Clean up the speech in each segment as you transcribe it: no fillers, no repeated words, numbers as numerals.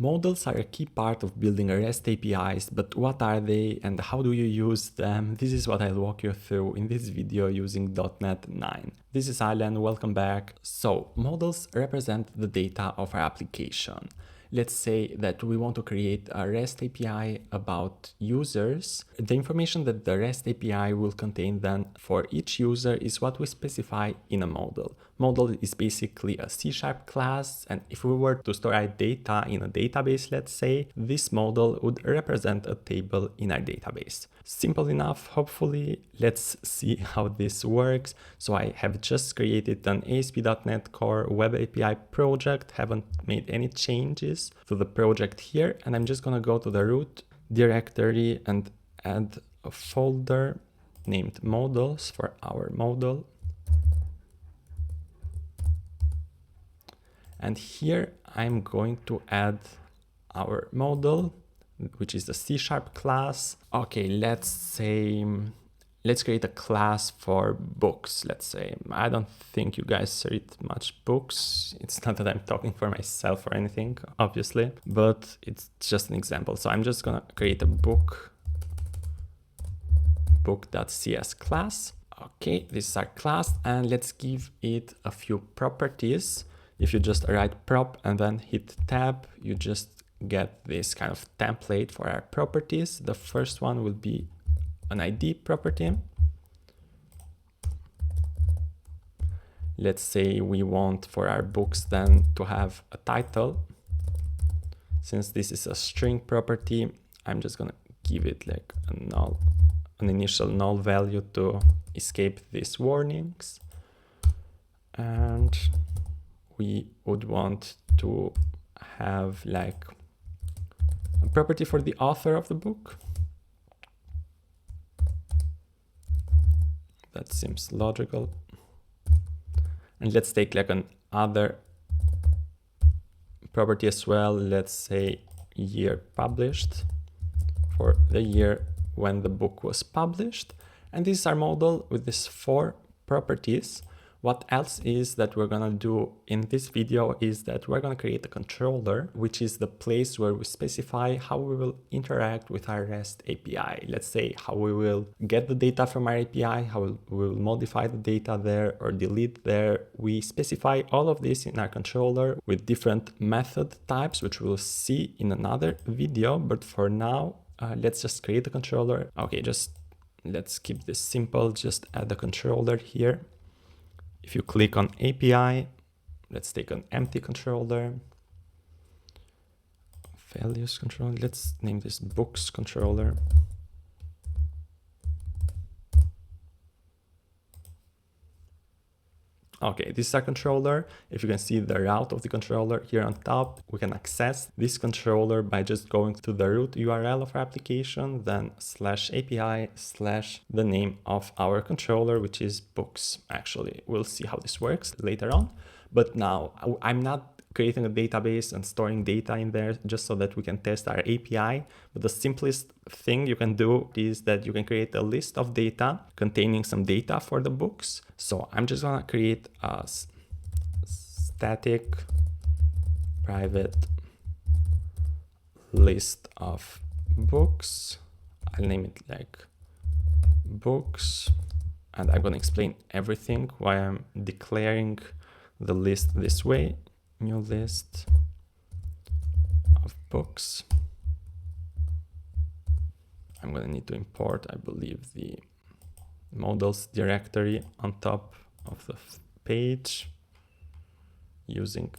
Models are a key part of building REST APIs, but what are they and how do you use them? This is what I'll walk you through in this video using dotnet 9. This is Alan, welcome back. So, models represent the data of our application. Let's say that we want to create a REST API about users. The information that the REST API will contain then for each user is what we specify in a model. Model is basically a C# class, and if we were to store our data in a database, let's say, this model would represent a table in our database. Simple enough, hopefully. Let's see how this works. So I have just created an ASP.NET Core Web API project, haven't made any changes to the project here, and I'm just gonna go to the root directory and add a folder named models for our model. And here I'm going to add our model, which is the C# class. Okay, let's create a class for books, let's say. I don't think you guys read much books. It's not that I'm talking for myself or anything, obviously, but it's just an example. So I'm just gonna create a book.cs class. Okay, this is our class, and let's give it a few properties. If you just write prop and then hit tab, you just get this kind of template for our properties. The first one will be an ID property. Let's say we want for our books then to have a title. Since this is a string property, I'm just gonna give it like an initial null value to escape these warnings. And we would want to have like a property for the author of the book. That seems logical. And let's take like an other property as well. Let's say year published for the year when the book was published. And this is our model with these 4 properties. What else is that we're gonna do in this video is that we're gonna create a controller, which is the place where we specify how we will interact with our REST API. Let's say how we will get the data from our API, how we will modify the data there or delete there. We specify all of this in our controller with different method types, which we'll see in another video. But for now, let's just create a controller. Okay, let's keep this simple. Just add a controller here. If you click on API, let's take an empty controller, values controller. Let's name this books controller. Okay, this is our controller. If you can see the route of the controller here on top, we can access this controller by just going to the root URL of our application, then /API/ the name of our controller, which is books. Actually, we'll see how this works later on. But now I'm not creating a database and storing data in there just so that we can test our API. But the simplest thing you can do is that you can create a list of data containing some data for the books. So I'm just gonna create a static private list of books. I'll name it like books, and I'm gonna explain everything why I'm declaring the list this way. New list of books. I'm gonna need to import, I believe, the models directory on top of the page using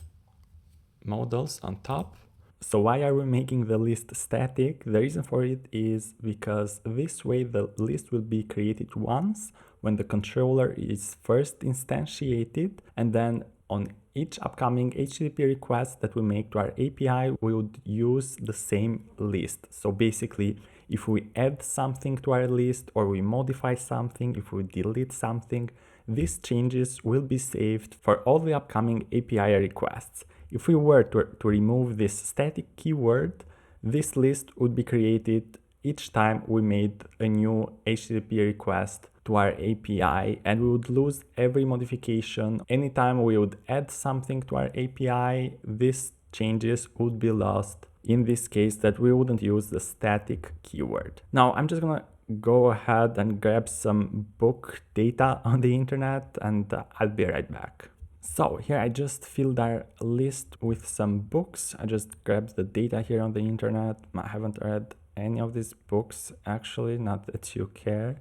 models on top. So why are we making the list static? The reason for it is because this way the list will be created once when the controller is first instantiated, and then on each upcoming HTTP request that we make to our API, we would use the same list. So basically, if we add something to our list or we modify something, if we delete something, these changes will be saved for all the upcoming API requests. If we were to remove this static keyword, this list would be created each time we made a new HTTP request to our API, and we would lose every modification. Anytime we would add something to our API, these changes would be lost in this case that we wouldn't use the static keyword. Now I'm just gonna go ahead and grab some book data on the internet, and I'll be right back. So here I just filled our list with some books. I just grabbed the data here on the internet. I haven't read any of these books actually, not that you care.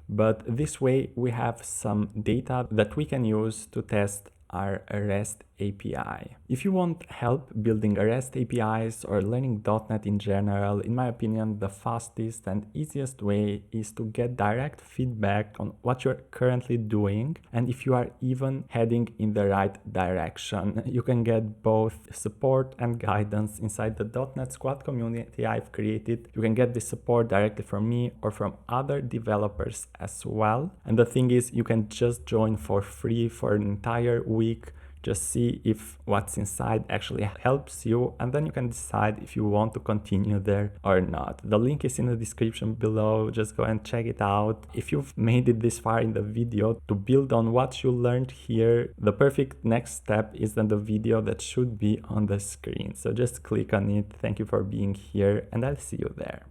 But this way we have some data that we can use to test our REST API. If you want help building REST APIs or learning .NET in general, in my opinion, the fastest and easiest way is to get direct feedback on what you're currently doing and if you are even heading in the right direction. You can get both support and guidance inside the .NET Squad community I've created. You can get this support directly from me or from other developers as well. And the thing is, you can just join for free for an entire week. Just see if what's inside actually helps you, and then you can decide if you want to continue there or not. The link is in the description below. Just go and check it out. If you've made it this far in the video, to build on what you learned here, the perfect next step is then the video that should be on the screen. So just click on it. Thank you for being here, and I'll see you there.